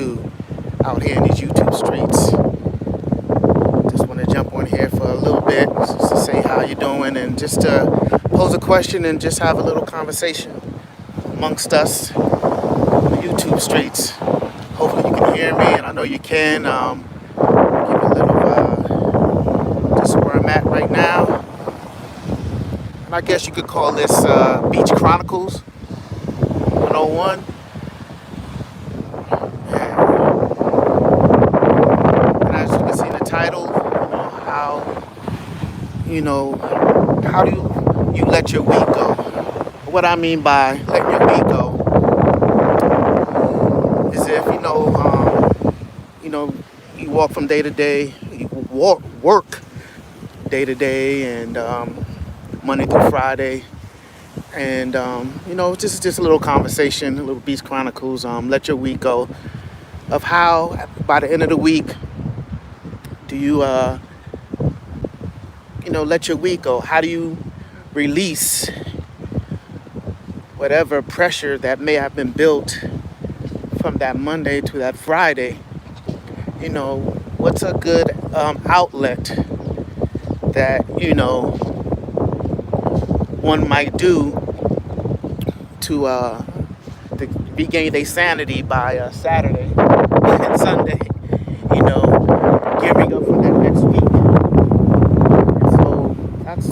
to out here in these YouTube streets. Just want to jump on here for a little bit just to say how you doing and just to pose a question and just have a little conversation amongst us on the YouTube streets. Hopefully you can hear me, and I know you can. Give a little just where I'm at right now. And I guess you could call this Beach Chronicles 101. And as you can see in the title, how do you let your week go? What I mean by letting your week go is if you walk from day to day, you work day to day, and Monday through Friday, and just a little conversation, a little Beach Chronicles. Let your week go. Of how by the end of the week do you let your week go? How do you release whatever pressure that may have been built from that Monday to that Friday? What's a good outlet that one might do to regain their sanity by Saturday and Sunday, gearing up for that next week. And so that's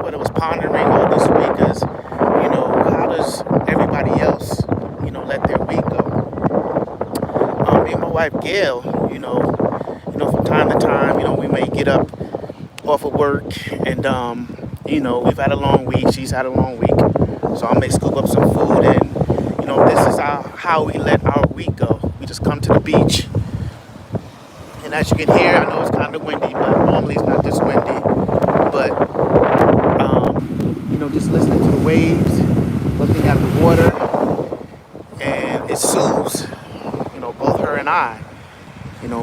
what I was pondering all this week is, how does everybody else, let their week go? Me and my wife Gail, from time to time, we may get up off of work and, we've had a long week, she's had a long week. So I may scoop up some food and, this is how we let our week go. We just come to the beach. And as you can hear, I know it's kind of windy, but normally it's not this windy. But, just listening to the waves, looking at the water, and it soothes, both her and I.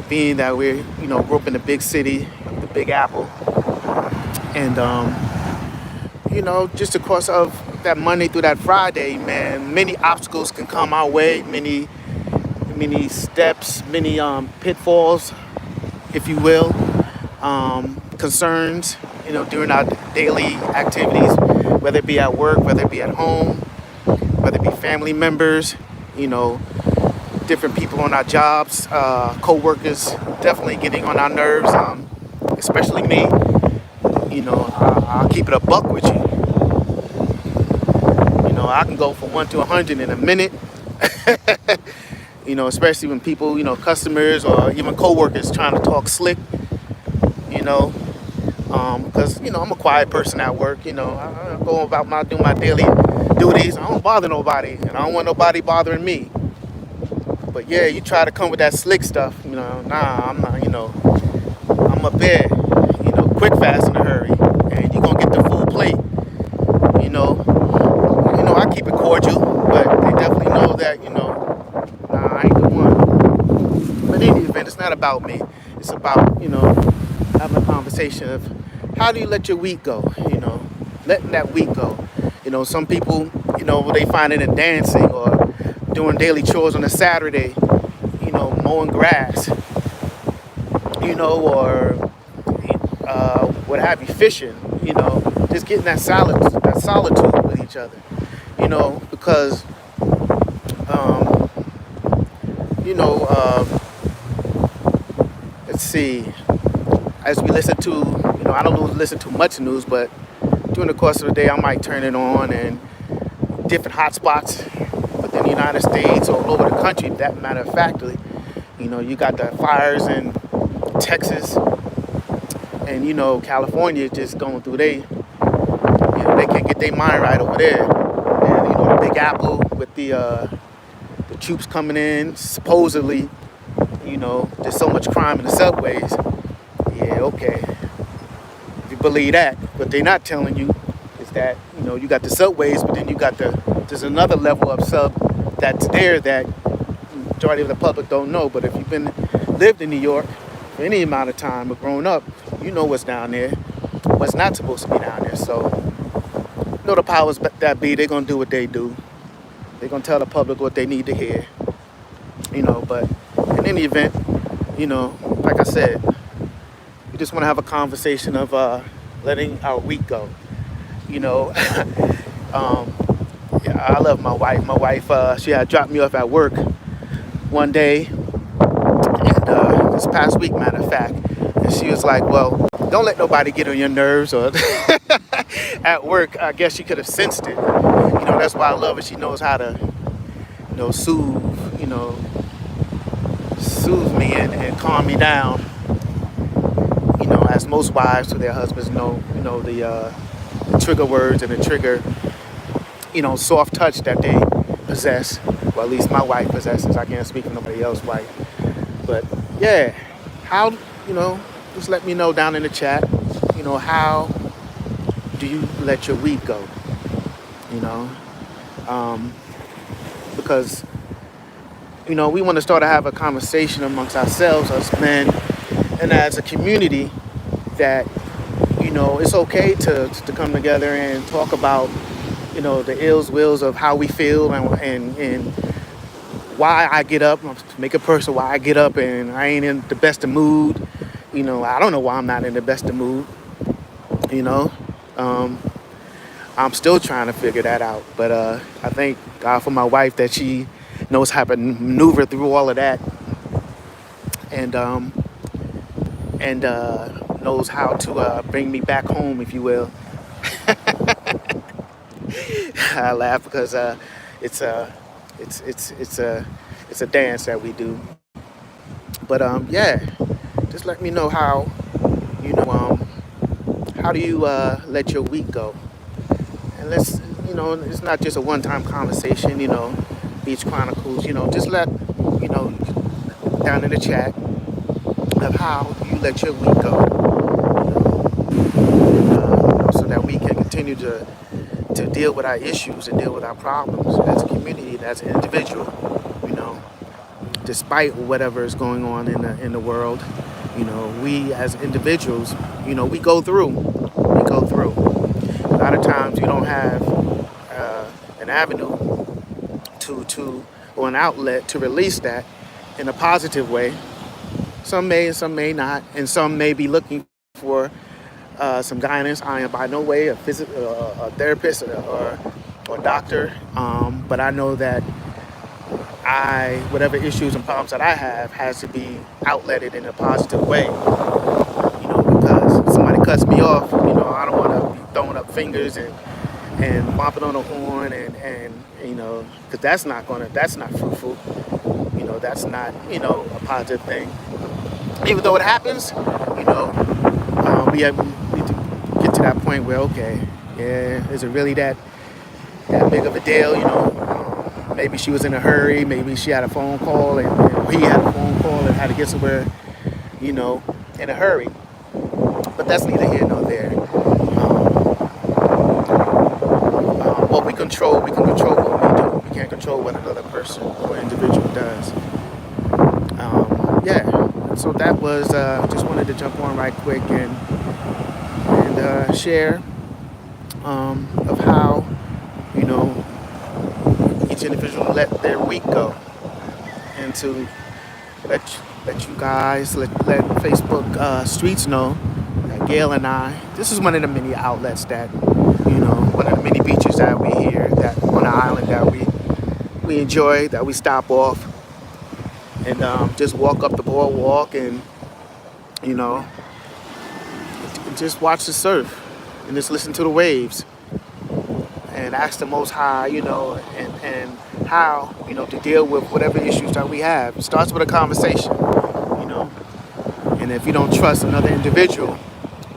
Being that we're, grew up in the big city, the Big Apple. And, just because of that Monday through that Friday, man, many obstacles can come our way, many steps, many pitfalls, if you will, concerns, during our daily activities, whether it be at work, whether it be at home, whether it be family members, different people on our jobs, co-workers, definitely getting on our nerves, especially me. I'll keep it a buck with you. I can go from 1 to 100 in a minute. Especially when people, customers or even co-workers trying to talk slick, because, I'm a quiet person at work, I go about doing my daily duties. I don't bother nobody, and I don't want nobody bothering me. But yeah, you try to come with that slick stuff, nah, I'm not, I'm a bed, quick, fast, in a hurry, and you're going to get the full plate, I keep it cordial, but they definitely know that, nah, I ain't the one. But in any event, it's not about me. It's about, having a conversation of how do you let your week go, letting that week go. Some people, they find it in dancing or doing daily chores on a Saturday, mowing grass, or what have you, fishing, just getting that solitude with each other, because, let's see, as we listen to, I don't listen to much news, but during the course of the day, I might turn it on and different hot spots within the United States or all over the country, that matter of factly. You got the fires in Texas and, California just going through they can't get their mind right over there. And, the Big Apple with the troops coming in, supposedly, there's so much crime in the subways. Yeah, okay. If you believe that, what they're not telling you is that, you got the subways, but then there's another level of sub that's there that majority of the public don't know. But if you've lived in New York for any amount of time or grown up, you know what's down there, what's not supposed to be down there. So, the powers that be, they're going to do what they do. They're going to tell the public what they need to hear. But in any event, like I said, we just want to have a conversation of letting our week go. You know, um, yeah, I love my wife. My wife, she had dropped me off at work one day, and this past week, matter of fact, and she was like, "Well, don't let nobody get on your nerves." Or at work, I guess she could have sensed it. That's why I love her. She knows how to, soothe, soothe me and calm me down. As most wives to their husbands know, the trigger words and the trigger, soft touch that they possess. Well, at least my wife possesses. I can't speak for nobody else's wife. But yeah, how, just let me know down in the chat, how do you let your week go? Because, we want to start to have a conversation amongst ourselves, us men, and as a community that, it's okay to come together and talk about, the ills, wills of how we feel and why I get up, to make it personal, why I get up and I ain't in the best of mood. I don't know why I'm not in the best of mood, I'm still trying to figure that out. But I thank God for my wife that she knows how to maneuver through all of that and knows how to bring me back home, if you will. I laugh because it's a dance that we do. But yeah, just let me know how how do you let your week go? And let's it's not just a one-time conversation. Beach Chronicles. Just let down in the chat of how you let your week go, so that we can continue to deal with our issues and deal with our problems as a community and as an individual. Despite whatever is going on in the world, we as individuals, we go through. A lot of times we don't have an avenue or an outlet to release that in a positive way. Some may and some may not, and some may be looking for some guidance. I am by no way a therapist or doctor, but I know that whatever issues and problems that I have has to be outletted in a positive way. Because if somebody cuts me off, I don't want to be throwing up fingers and bumping on the horn and because that's not fruitful. That's not a positive thing. Even though it happens, we need to get to that point where, okay, yeah, is it really that big of a deal? Maybe she was in a hurry. Maybe she had a phone call and he had a phone call and had to get somewhere, in a hurry. But that's neither here nor there. What we can control what we do. We can't control what another person or individual does. Yeah. So that was, just wanted to jump on right quick and share of how, each individual let their week go, and to let you guys, let Facebook streets know that Gail and I, this is one of the many outlets that, one of the many beaches that we here, that on the island that we enjoy, that we stop off and just walk up the boardwalk and, just watch the surf and just listen to the waves and ask the Most High, and how, to deal with whatever issues that we have. It starts with a conversation, and if you don't trust another individual,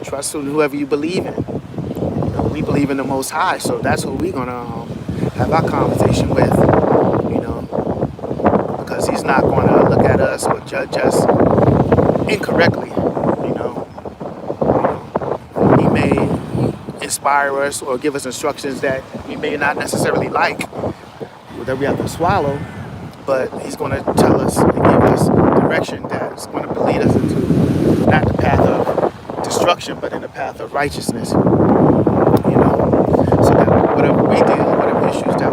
trust whoever you believe in. We believe in the Most High, so that's who we're gonna have our conversation with, because He's not gonna look at us or judge us incorrectly. He may inspire us or give us instructions that we may not necessarily like, that we have to swallow, but He's going to tell us and give us direction that's going to lead us into not the path of destruction, but in the path of righteousness. So that whatever we deal, whatever issues that